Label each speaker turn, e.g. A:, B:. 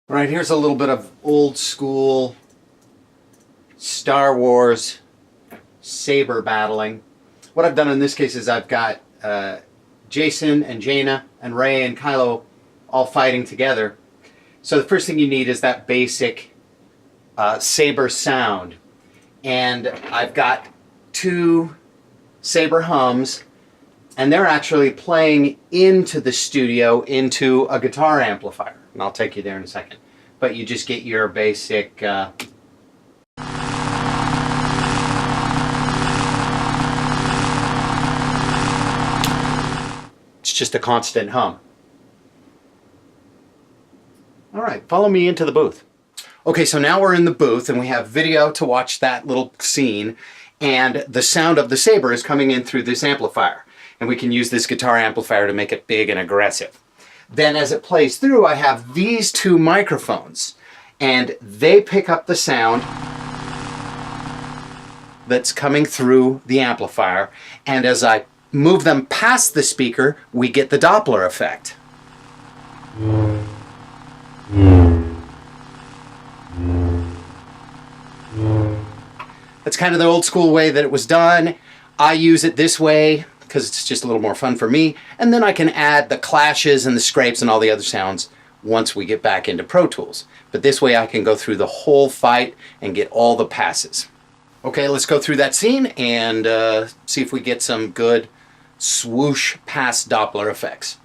A: All right, here's a little bit of old school Star Wars saber battling. What I've done in this case is I've got Jason and Jaina and Rey and Kylo all fighting together. So the first thing you need is that basic saber sound. And I've got two saber hums, and they're actually playing into the studio into a guitar amplifier. And I'll take you there in a second. But you just get your basic it's just a constant hum. All right, follow me into the booth. Okay, so now we're in the booth and we have video to watch that little scene, and the sound of the saber is coming in through this amplifier. And we can use this guitar amplifier to make it big and aggressive. Then as it plays through, I have these two microphones, and they pick up the sound that's coming through the amplifier, and as I move them past the speaker, we get the Doppler effect. That's kind of the old school way that it was done. I use it this way because it's just a little more fun for me, and then I can add the clashes and the scrapes and all the other sounds once we get back into Pro Tools. But this way I can go through the whole fight and get all the passes. Okay, let's go through that scene and see if we get some good swoosh pass Doppler effects.